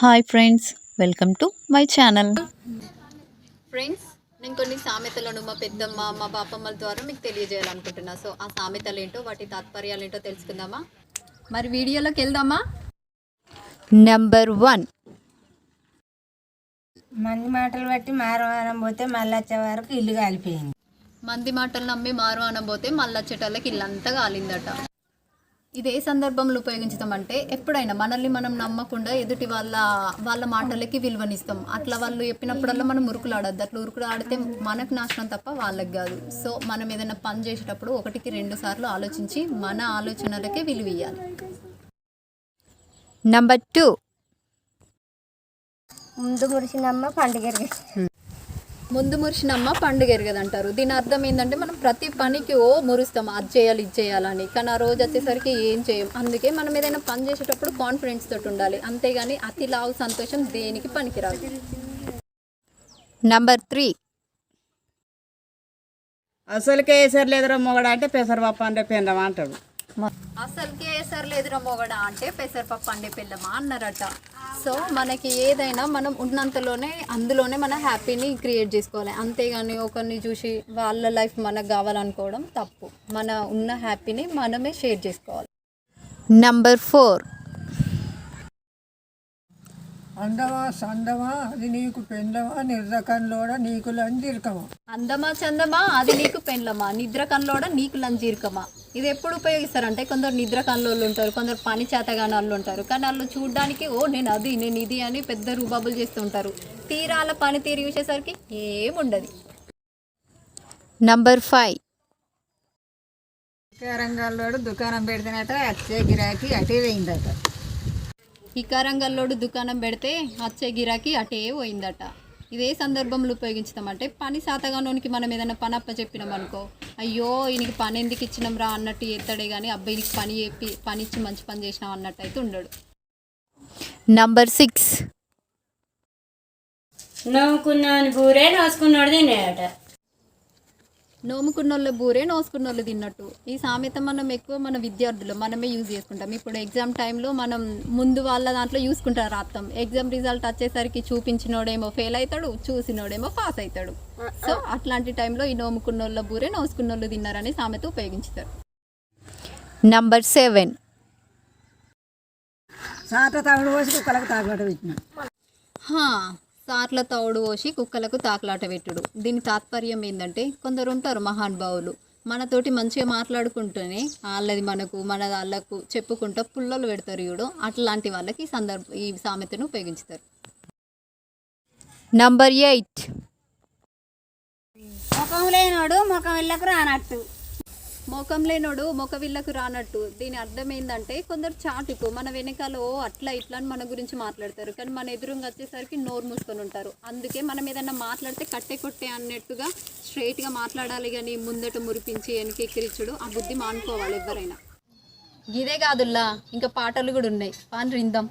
Hi friends, welcome to my channel. Friends, నేను కొన్ని సామెతలను మా పెద్దమ్మ మా బాపమ్మల ద్వారా మీకు తెలియజేయాలనుకుంటున్నా. సో ఆ సామెతలు ఏంటో వాటి తాత్పర్యాలు ఏంటో తెలుసుకుందామా? మరి వీడియోలోకి వెళ్దామా? నెంబర్ 1. మంది మాటలు బట్టి మారవానం పోతే మళ్ళీ వచ్చే వరకు ఇల్లు కాలిపోయింది. మంది మాటలు నమ్మి మారవానం పోతే మళ్ళీ వచ్చేటోళ్ళకి ఇల్లంతా కాలిందట. ఇది ఏ సందర్భంలో ఉపయోగించుతామంటే, ఎప్పుడైనా మనల్ని మనం నమ్మకుండా ఎదుటి వాళ్ళ మాటలకి విలువనిస్తాం. అట్లా వాళ్ళు చెప్పినప్పుడల్లా మనం ఉరుకులు ఆడద్దు. అట్లా ఉరుకులు ఆడితే మనకు నాశనం తప్ప వాళ్ళకి కాదు. సో మనం ఏదైనా పని చేసేటప్పుడు 1-2 సార్లు ఆలోచించి మన ఆలోచనలకే విలువ ఇవ్వాలి. నెంబర్ 2. ముందు మురిసినమ్మ పండుగ ముందు మురిసినమ్మ పండుగ ఎరగదంటారు. దీని అర్థం ఏంటంటే, మనం ప్రతి పనికి మురుస్తాం, అది చేయాలి ఇది చేయాలని. కానీ ఆ రోజు వచ్చేసరికి ఏం చేయం. అందుకే మనం ఏదైనా పని చేసేటప్పుడు కాన్ఫిడెన్స్ తోటి ఉండాలి. అంతేగాని అతి లావు సంతోషం దేనికి పనికిరాదు. నెంబర్ 3. అసలుకే వేసారు లేదురా మొగడా అంటే పెసరపప్పు అంటే పెండమా అంటాడు. అసలుకే వేసారు ఎదుర మొగడా అంటే పెసరపప్పు అండే పిల్లమా అన్నారట. సో మనకి ఏదైనా మనం ఉన్నంతలోనే అందులోనే మన హ్యాపీని క్రియేట్ చేసుకోవాలి. అంతేగాని ఒకరిని చూసి వాళ్ళ లైఫ్ మనకు కావాలనుకోవడం తప్పు. మన ఉన్న హ్యాపీని మనమే షేర్ చేసుకోవాలి. నెంబర్ 4. అందమా సందమా అది నీకు పెండ్లమా నిద్ర కన్లోడ నీకు లంజిరకమా. అందమా చందమా అది నీకు పెండ్లమా నిద్ర కన్లోడ నీకు లంజీరకమా. ఇది ఎప్పుడు ఉపయోగిస్తారంటే, కొందరు నిద్ర కన్లోళ్ళు ఉంటారు, కొందరు పని చేతగాని వాళ్ళు ఉంటారు. కానీ వాళ్ళు చూడడానికి నేను ఇది అని పెద్ద రూబాబులు చేస్తూ ఉంటారు. తీరాల పని తీరి చూసేసరికి ఏముండదు. నెంబర్ 5. రంగాల్లోడు దుకాణం పెడితేనట వచ్చే గిరాకీ అటే పోయిందట. ఇకారంగల్లోడు దుకాణం పెడితే వచ్చే గిరాకీ అటే పోయిందట. ఇదే సందర్భంలో ఉపయోగించుతామంటే, పని శాతగానోనికి మనం ఏదైనా పని అప్ప చెప్పినాం అనుకో, అయ్యో ఈయనకి పని ఎందుకు ఇచ్చినాం రా అన్నట్టు ఎత్తడే కానీ అబ్బాయికి పని ఇచ్చి మంచి పని చేసినాం అన్నట్టు అయితే ఉండడు. నెంబర్ 6. నవ్వుకున్నాను బూరే నోసుకున్నాడు తినేట. నోముకున్నోళ్ళ బూరే నోసుకున్నోళ్ళు తిన్నట్టు. ఈ సామెత మనం ఎక్కువ మన విద్యార్థులు మనమే యూజ్ చేసుకుంటాం. ఇప్పుడు ఎగ్జామ్ టైంలో మనం ముందు వాళ్ళ దాంట్లో చూసుకుంటారు రాస్తాం. ఎగ్జామ్ రిజల్ట్ వచ్చేసరికి చూపించినోడేమో ఫెయిల్ అవుతాడు, చూసినోడేమో పాస్ అవుతాడు. సో అట్లాంటి టైంలో ఈ నోముకున్నోళ్ళ బూరే నోసుకున్నోళ్ళు తిన్నారని సామెత ఉపయోగించుతారు. నెంబర్ 7. సాట తమిడు పోసి కుక్కలకు తాగలాట పెట్టిన. సార్ల తౌడు పోసి కుక్కలకు తాకలాట పెట్టుడు. దీని తాత్పర్యం ఏంటంటే, కొందరు ఉంటారు మహానుభావులు, మనతోటి మంచిగా మాట్లాడుకుంటూనే వాళ్ళది మన వాళ్ళకు చెప్పుకుంటూ పుల్లలు పెడతారు చూడు. అట్లాంటి వాళ్ళకి ఈ సామెతను ఉపయోగించుతారు. నెంబర్ 8. ముఖం లేనోడు ముఖం వెళ్ళకు రానట్టు. మోకం లేనోడు మొక విల్లకు రానట్టు. దీని అర్థం ఏంటంటే, కొందరు చాటుకు మన వెనకాల అట్లా ఇట్లా అని మన గురించి మాట్లాడతారు, కానీ మన ఎదురుగా వచ్చేసరికి నోరు మూసుకొని ఉంటారు. అందుకే మనం ఏదన్నా మాట్లాడితే కట్టే కొట్టే అన్నట్టుగా స్ట్రైట్గా మాట్లాడాలి. కానీ ముందట మురిపించి వెనక ఎక్కిరించుడు ఆ బుద్ధి మానుకోవాలి ఎవరైనా. ఇదే కాదుల్లా, ఇంకా పాటలు కూడా ఉన్నాయి. పాటలు విందాం.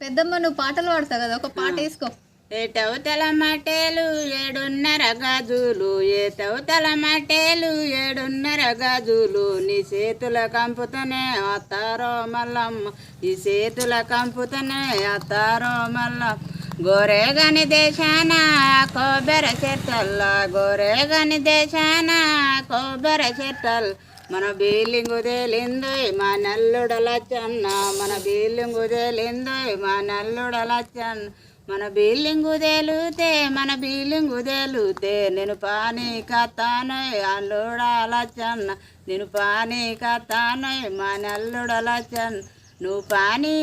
పెద్దమ్మ, నువ్వు పాటలు పాడతావు కదా, ఒక పాట వేసుకో. ఏటవుతల మటేలు 7:30 గాజులు, ఏటవుతల మటేలు 7:30 గాజులు, నీ చేతుల కంపుతనే అత్తారో మల్లమ్మ, ఈ చేతుల కంపుతనే అత్తారో మల్లమ్మ. గోరేగని దేశాన కొబ్బరి చెట్టల్లా, గోరేగని దేశాన కొబ్బరి చెట్టల్, మన బిల్లింగు తేలిందో మా నల్లుడలచ్చన్న, మన బిల్లింగు తేలిందో మా నల్లుడలచ్చన్న, మన బిల్లింగు తేలుతే నేను పానీ కత్తానోయ్ అల్లుడలచ్చన్న, నేను పానీ కత్తానోయ్ మా నల్లుడలచ్చన్న, నువ్వు పానీ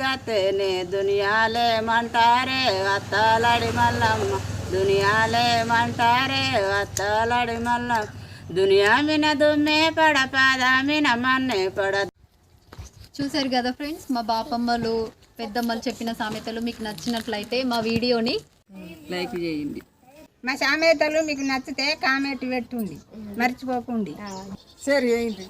కత్తేనే దునియాలేమంటారే అత్తాలడి మల్లమ్మ, దునియాలేమంటారే అత్తాలడి మల్లమ్మ, దునియా మిన దుమ్మే పడ పాదామిన మన్నే పడ. చూసారు కదా ఫ్రెండ్స్, మా బాపమ్మలు పెద్దమ్మలు చెప్పిన సామెతలు మీకు నచ్చినట్లయితే మా వీడియోని లైక్ చేయండి. మా సామెతలు మీకు నచ్చితే కామెంట్ పెట్టుండి, మర్చిపోకండి. సరే అయింది.